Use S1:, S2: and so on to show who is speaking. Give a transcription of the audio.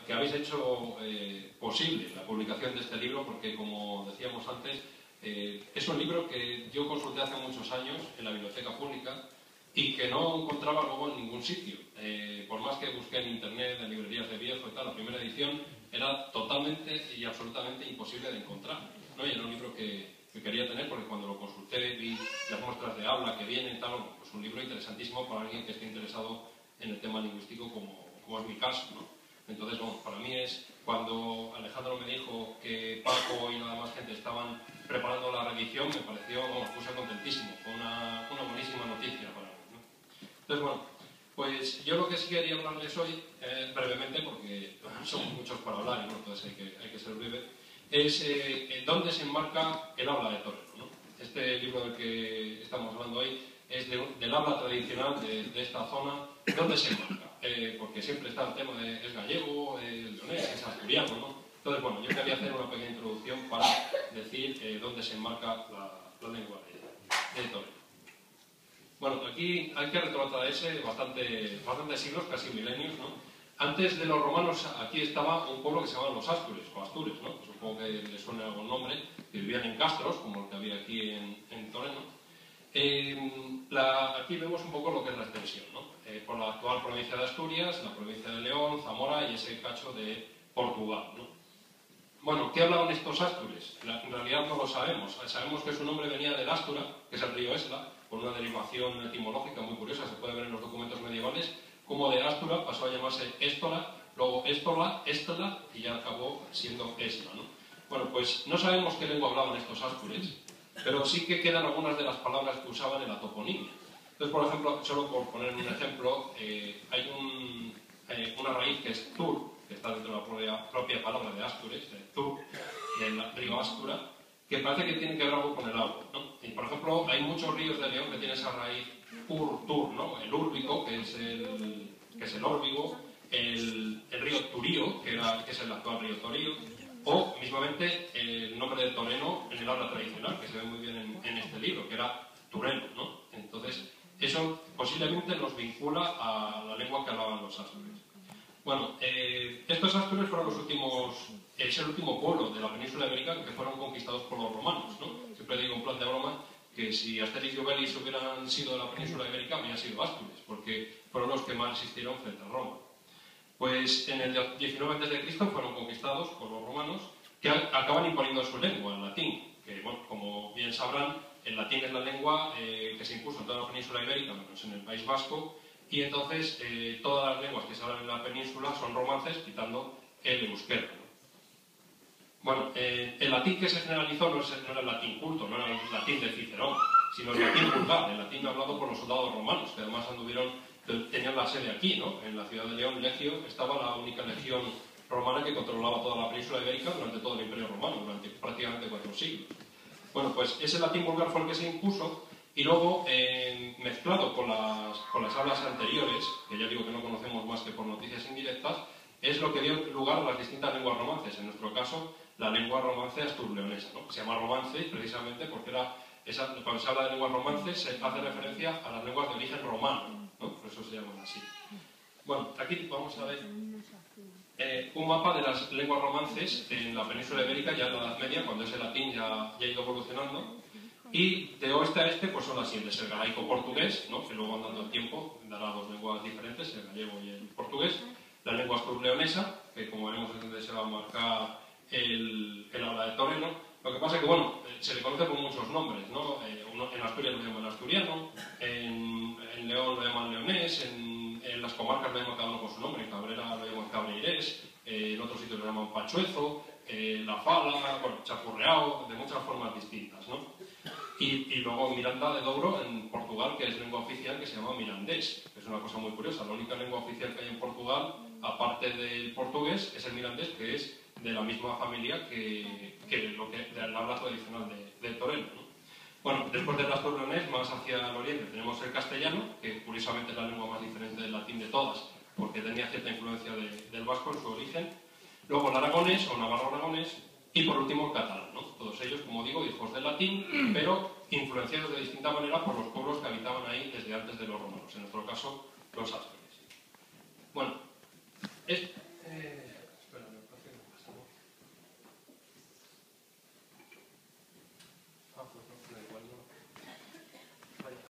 S1: que habéis hecho posible la publicación de este libro, porque, como decíamos antes, es un libro que yo consulté hace muchos años en la biblioteca pública y que no encontraba luego en ningún sitio. Por más que busqué en internet, en librerías de viejo y tal, la primera edición era totalmente y absolutamente imposible de encontrar, ¿no? Y era un libro que quería tener porque cuando lo consulté vi las muestras de habla que vienen y tal, pues un libro interesantísimo para alguien que esté interesado en el tema lingüístico como es mi caso, ¿no? Entonces, bueno, para mí es cuando Alejandro me dijo que Paco y nada más gente estaban preparando la reedición, me pareció, me puse contentísimo, fue una buenísima noticia para mí, ¿no? Entonces, bueno, pues yo lo que sí quería hablarles hoy, brevemente, porque somos muchos para hablar y bueno, entonces hay que ser breve, es dónde se enmarca el habla de torero, ¿no? Este libro del que estamos hablando hoy es del habla tradicional de esta zona. ¿Dónde se enmarca? Porque siempre está el tema de es gallego, es leonés, es asturiano, ¿no? Entonces, bueno, yo quería hacer una pequeña introducción para decir dónde se enmarca la lengua de torero. Bueno, aquí hay que retrotraerse bastantes siglos, casi milenios, ¿no? Antes de los romanos, aquí estaba un pueblo que se llamaba los Astures, o Astures, ¿no? Supongo que les suena algún nombre, que vivían en castros, como el que había aquí en Toreno. Aquí vemos un poco lo que es la extensión, ¿no? Por la actual provincia de Asturias, la provincia de León, Zamora y ese cacho de Portugal, ¿no? Bueno, ¿qué hablaban estos Astures? En realidad no lo sabemos. Sabemos que su nombre venía del Astura, que es el río Esla, con una derivación etimológica muy curiosa, se puede ver en los documentos medievales, como de Astura pasó a llamarse Éstola, luego Éstola, Éstola, y ya acabó siendo Esla, ¿no? Bueno, pues no sabemos qué lengua hablaban estos Astures, pero sí que quedan algunas de las palabras que usaban en la toponimia. Entonces, por ejemplo, solo por poner un ejemplo, hay una raíz que es tur, que está dentro de la propia palabra de Astures, tur, del río Astura, que parece que tiene que ver algo con el agua, ¿no? Y, por ejemplo, hay muchos ríos de León que tienen esa raíz tur, ¿no? El Úrbico, que es el Órbigo, el río Turío, que es el actual río Torío, o mismamente el nombre de Toreno en el habla tradicional, que se ve muy bien en este libro, que era Tureno, ¿no? Entonces, eso posiblemente nos vincula a la lengua que hablaban los Astures. Bueno, estos Astures fueron es el último pueblo de la península ibérica que fueron conquistados por los romanos, ¿no? Siempre digo en plan de broma que si Asterix y Obelix hubieran sido de la península ibérica, habrían sido Astures, porque fueron los que más resistieron frente a Roma. Pues en el 19 a.C. fueron conquistados por los romanos, que acaban imponiendo su lengua, el latín, que, bueno, como bien sabrán, el latín es la lengua que se impuso en toda la península ibérica, menos en el País Vasco, y entonces todas las lenguas que se hablan en la península son romances, quitando el euskera, ¿no? Bueno, el latín que se generalizó no era el latín culto, no era el latín de Cicerón, sino el latín vulgar, el latín hablado por los soldados romanos, que además tenían la sede aquí, ¿no? En la ciudad de León, Legio, estaba la única legión romana que controlaba toda la península ibérica durante todo el Imperio Romano, durante prácticamente 4 siglos. Bueno, pues ese latín vulgar fue el que se impuso y luego, mezclado con las hablas anteriores, que ya digo que no conocemos más que por noticias indirectas, es lo que dio lugar a las distintas lenguas romances. En nuestro caso, la lengua romance asturleonesa, ¿no? Se llama romance precisamente porque cuando se habla de lenguas romances se hace referencia a las lenguas de origen romano, ¿no? Por eso se llaman así. Bueno, aquí vamos a ver un mapa de las lenguas romances en la península ibérica ya en la Edad Media, cuando ese latín ya ha ido evolucionando. Y de oeste a este pues son las siguientes: el galaico-portugués, ¿no? Que luego andando el tiempo dará dos lenguas diferentes, el gallego y el portugués. La lengua asturleonesa, que como veremos es donde se va a marcar el habla de Toreno. Lo que pasa es que, bueno, se le conoce por muchos nombres, ¿no? En Asturias lo llaman asturiano, en León lo llaman leonés, en las comarcas lo llaman cada uno con su nombre, en Cabrera lo llaman cabreirés, en otros sitios lo llaman pachuezo, la fala, bueno, chapurreao, de muchas formas distintas, ¿no? Y luego Miranda de Douro, en Portugal, que es lengua oficial, que se llama mirandés. Es una cosa muy curiosa. La única lengua oficial que hay en Portugal, aparte del portugués, es el mirandés, que es de la misma familia que el habla tradicional de Toreno, ¿no? Bueno, después del asturleonés, más hacia el oriente, tenemos el castellano, que curiosamente es la lengua más diferente del latín de todas, porque tenía cierta influencia del vasco en su origen. Luego el aragonés, o navarro-aragonés, y por último el catalán, ¿no? Todos ellos, como digo, hijos del latín, pero influenciados de distinta manera por los pueblos que habitaban ahí desde antes de los romanos, en nuestro caso, los astures. Bueno,